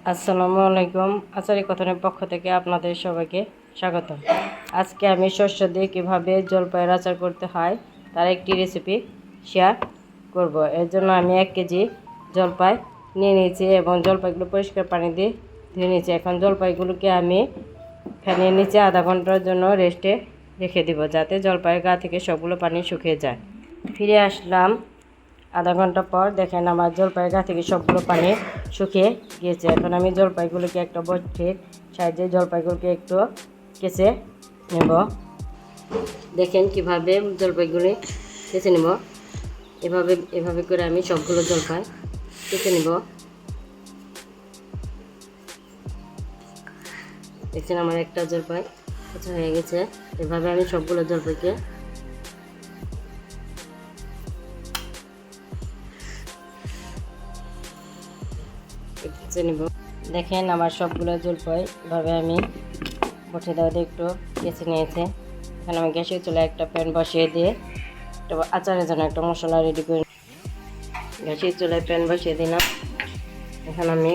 আসসালামু আলাইকুম। আচারি কথনের পক্ষ থেকে আপনাদের সবাইকে স্বাগত। আজকে আমি শস্য দিয়ে কীভাবে জলপাইয়ের আচার করতে হয় তার একটি রেসিপি শেয়ার করব। এর জন্য আমি 1 কেজি জলপাই নিয়ে নিয়েছি এবং জলপাইগুলো পরিষ্কার পানি দিয়ে ধুয়ে নিয়েছি। এখন জলপাইগুলোকে আমি ফ্যানের নিচে আধা ঘন্টার জন্য রেস্টে রেখে দিব, যাতে জলপাইয়ের গা থেকে সবগুলো পানি শুকিয়ে যায়। ফিরে আসলাম আধা ঘন্টা পর। দেখেন আমার জলপাইয়ের গা থেকে সবগুলো পানি শুকিয়ে গিয়েছে। এখন আমি জলপাইগুলোকে একটা বটির সাহায্যে জলপাইগুলোকে একটু কেচে নেব। দেখেন কিভাবে জলপাইগুলি কেচে নেব। এভাবে এভাবে করে আমি সবগুলো জলপাই কেচে নেব। দেখছেন আমার একটা জলপাই কেচা হয়ে গেছে। এভাবে আমি সবগুলো জলপাইকে কেচে নেব। দেখেন আমার সবগুলো জলপাই এভাবে আমি বটি দিয়ে একটু কেচে নিয়েছে। এখন আমি গ্যাসের চুলায় একটা প্যান বসিয়ে দিয়ে একটা আচারের জন্য একটা মশলা রেডি করে গ্যাসের চুলায় প্যান বসিয়ে দিলাম। এখন আমি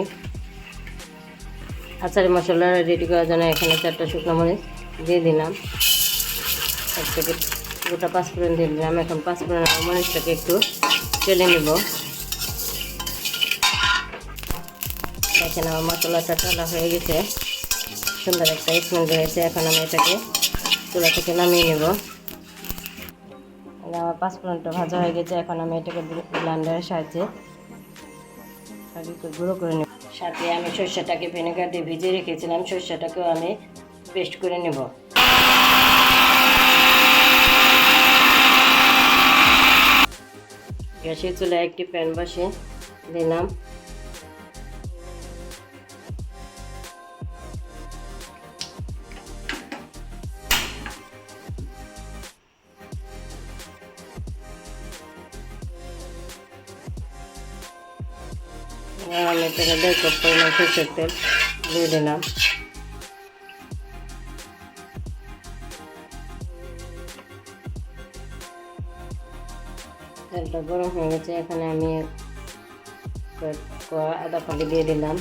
আচারের মশলা রেডি করার জন্য এখানে 4টা শুকনো মরিচ দিয়ে দিলাম, 1 প্যাকেট গোটা 5 ফোড়ন দিয়ে দিলাম। এখন 5 ফোড়ন মরিচটাকে একটু তেলে নেব। দেখেন আমার মশলাটা টালা হয়ে গেছে, সুন্দর একটা স্মেল বেরিয়েছে। এখন আমি এটাকে চুলা থেকে নামিয়ে নেব। আমার 5 ফোড়নটা ভাজা হয়ে গেছে। এখন আমি এটাকে ব্লেন্ডারের সাহায্যে গুঁড়ো করে নেব। সাথে আমি সরষেটাকে ভিনেগার দিয়ে ভিজিয়ে রেখেছিলাম, সরষেটাকেও আমি পেস্ট করে নেব। গ্যাসের চুলায় একটি প্যান বসিয়ে দিলাম। আমি এটাকে 1.5 কাপ পরিমাণ সরষের তেল দিয়ে দিলাম। তেলটা গরম হয়ে গেছে। এখানে আমি আদা ফালি দিয়ে দিলাম।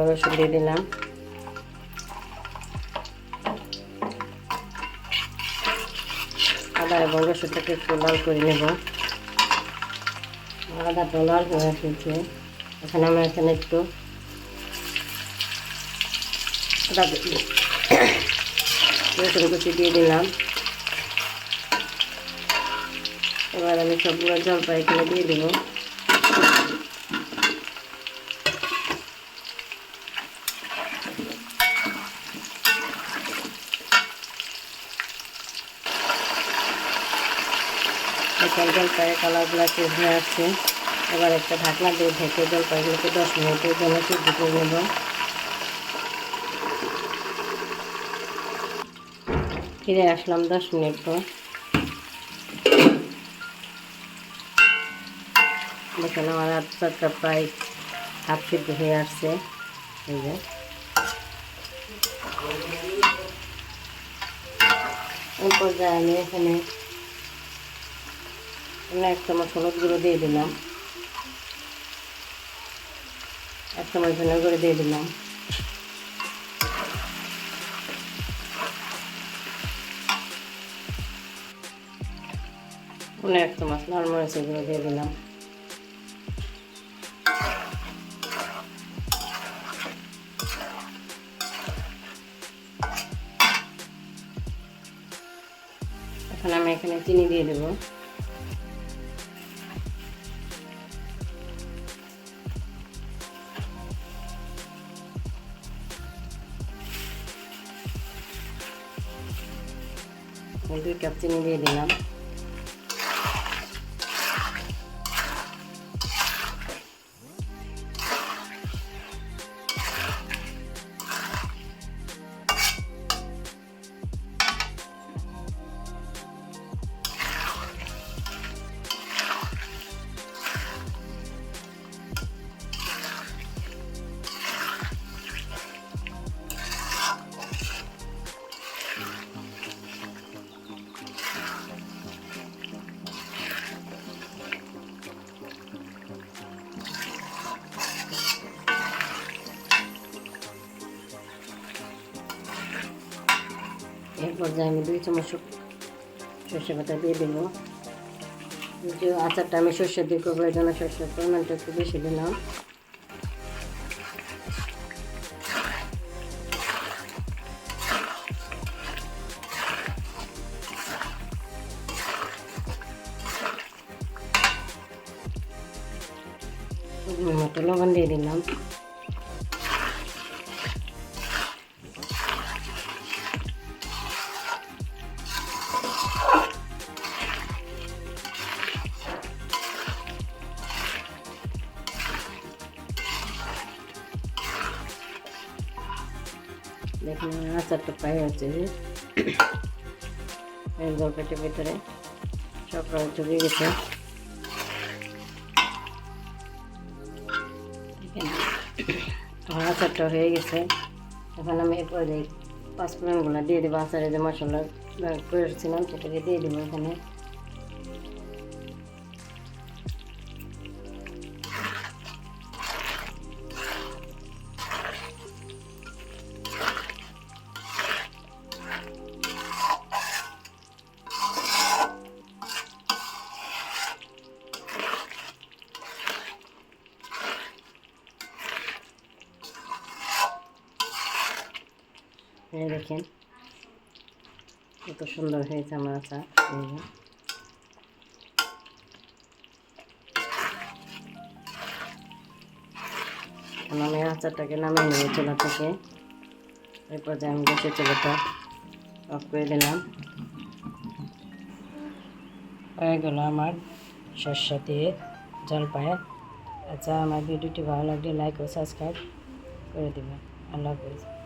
রসুন দিয়ে দিলাম। আদা এবং রসুনটাকে একটু লাল করে নেব। আদাটা লাল হয়ে এসেছে। এখানে আমরা একটু রসুন কুচি দিয়ে দিলাম। এবার আমি সবগুলো জলপাই এখানে দিয়ে দেব। এখন জলপাইয়ের কালারগুলো চেঞ্জ হয়ে আসছে। এবার একটা ঢাকনা দিয়ে ঢেকে জলপাইগুলোকে 10 মিনিটের জন্য সিদ্ধ করে নেব। ফিরে আসলাম 10 মিনিট পর। দেখেন আমার আচারটা প্রায় হাফ সিদ্ধ হয়ে আসছে। এই যে এই পর্যায়ে আমি এখানে 1 চামচ হলুদ গুঁড়ো দিয়ে দিলাম, 1 চামচ ধনে গুঁড়ো দিয়ে দিলাম, 1 চামচ লাল মরিচের গুঁড়ো দিয়ে দিলাম। এখন আমি এখানে চিনি দিয়ে দেব। আমি 2 কাপ চিনি দিয়ে দিলাম। এরপর যে আমি 2 চামচ সর্ষে বাটা দিয়ে দেবো। যে আচারটা আমি সর্ষে দিয়ে করবো, এই জন্য সর্ষের পরিমাণটা একটু বেশি দিলাম। মতো লবণ দিয়ে দিলাম। দেখুন আচারটা প্রায় হচ্ছে জলপাইটার ভিতরে সব রঙ চলে গেছে। আমার আচারটা হয়ে গেছে। এখন আমি এরপরে 5 ফোড়নগুলো দিয়ে দেবো। আচারে যে মশলা করেছিলাম সেটাকে দিয়ে দেবো এখানে। দেখেন কত সুন্দর হয়েছে আমার আচার। আমি আচারটাকে নামিয়ে নেব চুলা থেকে। এরপর যে আমি গ্যাসের চুলাটা অফ করে দিলাম। হয়ে গেল আমার সরষে দিয়ে জলপাই আচ্ছা। আমার ভিডিওটি ভালো লাগলে লাইক ও সাবস্ক্রাইব করে দেবেন। আল্লাহ হাফেজ।